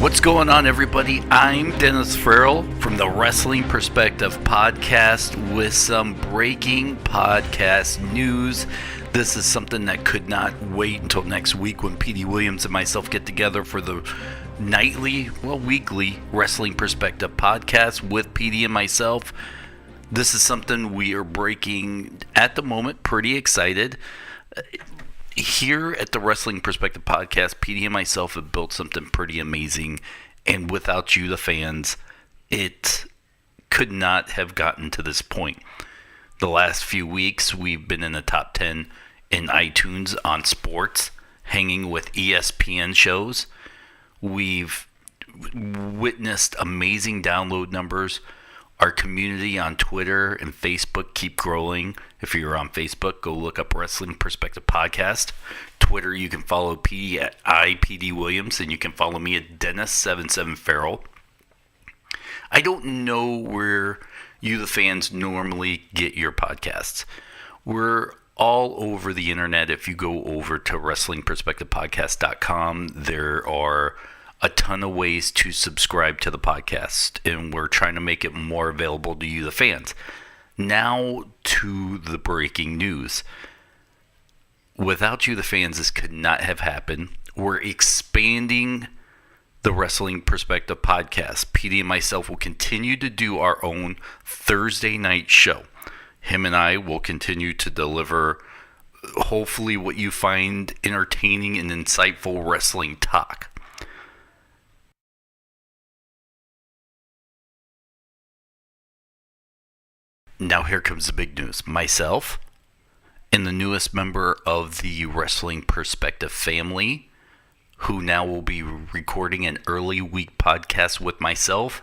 What's going on, everybody? I'm Dennis Farrell from the Wrestling Perspective Podcast with some breaking podcast news. This is something that could not wait until next week when P.D. Williams and myself get together for the weekly Wrestling Perspective Podcast with P.D. and myself. This is something we are breaking at the moment. Pretty excited. Here at the Wrestling Perspective Podcast, PD and myself have built something pretty amazing, and without you, the fans, it could not have gotten to this point. The last few weeks, we've been in the top 10 in iTunes on sports, hanging with ESPN shows. We've witnessed amazing download numbers. Our community on Twitter and Facebook keep growing. If you're on Facebook, go look up Wrestling Perspective Podcast. Twitter, you can follow PD at IPD Williams, and you can follow me at Dennis77Farrell. I don't know where you, the fans, normally get your podcasts. We're all over the internet. If you go over to WrestlingPerspectivePodcast.com, there are a ton of ways to subscribe to the podcast, and we're trying to make it more available to you, the fans. Now to the breaking news. Without you, the fans, this could not have happened. We're expanding the Wrestling Perspective Podcast. PD and myself will continue to do our own Thursday night show. Him and I will continue to deliver, hopefully, what you find entertaining and insightful wrestling talk. Now here comes the big news. Myself and the newest member of the Wrestling Perspective family, who now will be recording an early week podcast with myself,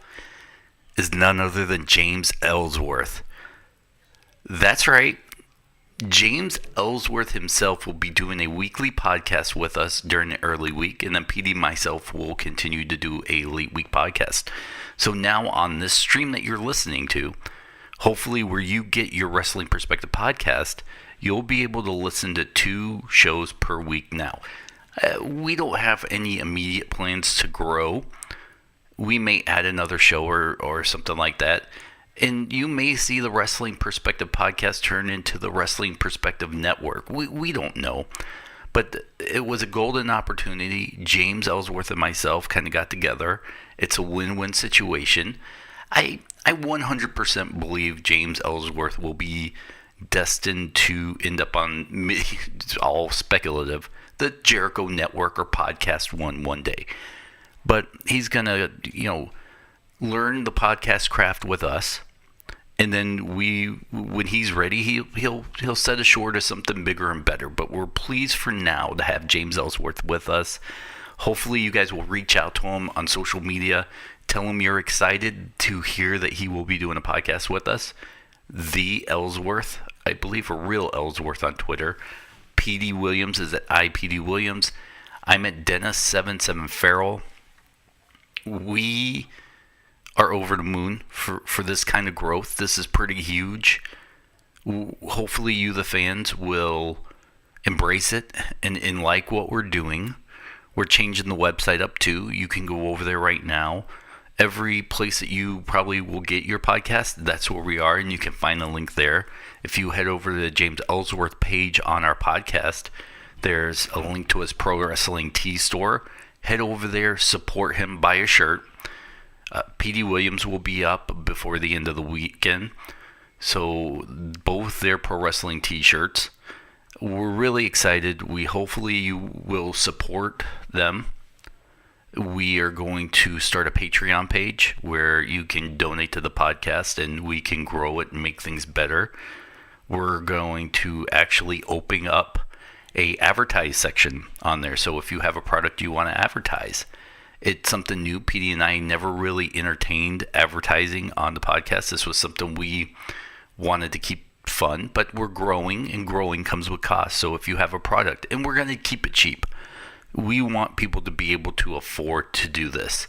is none other than James Ellsworth. That's right. James Ellsworth himself will be doing a weekly podcast with us during the early week, and then PD and myself will continue to do a late week podcast. So now on this stream that you're listening to, hopefully where you get your Wrestling Perspective Podcast, you'll be able to listen to 2 shows per week now. We don't have any immediate plans to grow. We may add another show or something like that. And you may see the Wrestling Perspective Podcast turn into the Wrestling Perspective Network. We don't know. But it was a golden opportunity. James Ellsworth and myself kind of got together. It's a win-win situation. I 100% believe James Ellsworth will be destined to end up on, it's all speculative, the Jericho Network or Podcast one day. But he's going to, learn the podcast craft with us. And then when he's ready, he'll set ashore to something bigger and better. But we're pleased for now to have James Ellsworth with us. Hopefully you guys will reach out to him on social media. Tell him you're excited to hear that he will be doing a podcast with us. The Ellsworth, I believe a real Ellsworth on Twitter. PD Williams is at IPD Williams. I'm at Dennis77Farrell. We are over the moon for this kind of growth. This is pretty huge. Hopefully you, the fans, will embrace it and like what we're doing. We're changing the website up too. You can go over there right now. Every place that you probably will get your podcast, that's where we are, and you can find the link there. If you head over to the James Ellsworth page on our podcast, there's a link to his Pro Wrestling Tee store. Head over there, support him, buy a shirt. P.D. Williams will be up before the end of the weekend, so both their Pro Wrestling T-shirts. We're really excited. Hopefully you will support them. We are going to start a Patreon page where you can donate to the podcast and we can grow it and make things better. We're going to actually open up a advertise section on there. So if you have a product you want to advertise, it's something new. PD and I never really entertained advertising on the podcast. This was something we wanted to keep fun, but we're growing, and growing comes with cost. So if you have a product, and we're going to keep it cheap, we want people to be able to afford to do this.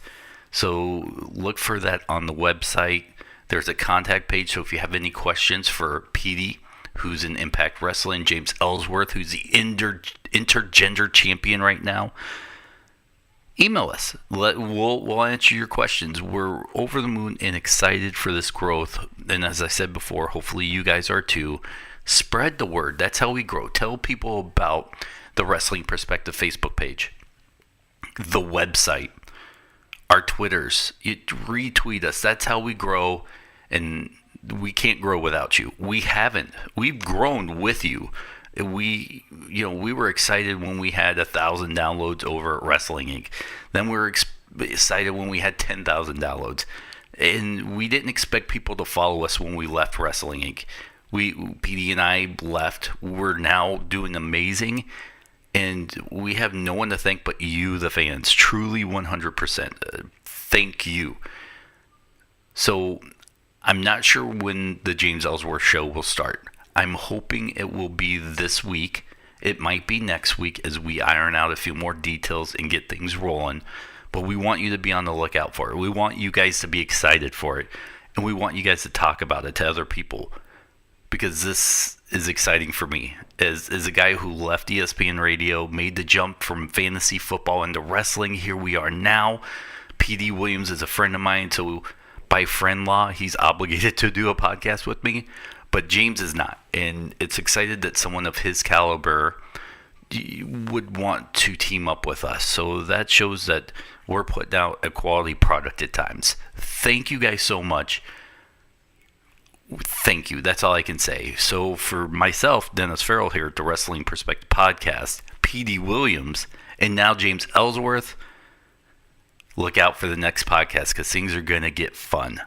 So look for that on the website. There's a contact page, so if you have any questions for PD, who's in Impact Wrestling, James Ellsworth, who's the intergender champion right now, email us. We'll answer your questions. We're over the moon and excited for this growth. And as I said before, hopefully you guys are too. Spread the word. That's how we grow. Tell people about the Wrestling Perspective Facebook page, the website, our Twitters. Retweet us. That's how we grow. And we can't grow without you. We haven't. We've grown with you. We were excited when we had 1,000 downloads over at Wrestling Inc. Then we were excited when we had 10,000 downloads. And we didn't expect people to follow us when we left Wrestling Inc. PD and I left. We're now doing amazing. And we have no one to thank but you, the fans. Truly 100%. Thank you. So I'm not sure when the James Ellsworth show will start. I'm hoping it will be this week. It might be next week as we iron out a few more details and get things rolling. But we want you to be on the lookout for it. We want you guys to be excited for it. And we want you guys to talk about it to other people. Because this is exciting for me. As a guy who left ESPN Radio, made the jump from fantasy football into wrestling, here we are now. PD Williams is a friend of mine, so by friend law, he's obligated to do a podcast with me. But James is not. And it's excited that someone of his caliber would want to team up with us. So that shows that we're putting out a quality product at times. Thank you guys so much. Thank you. That's all I can say. So for myself, Dennis Farrell here at the Wrestling Perspective Podcast, PD Williams, and now James Ellsworth, look out for the next podcast because things are going to get fun.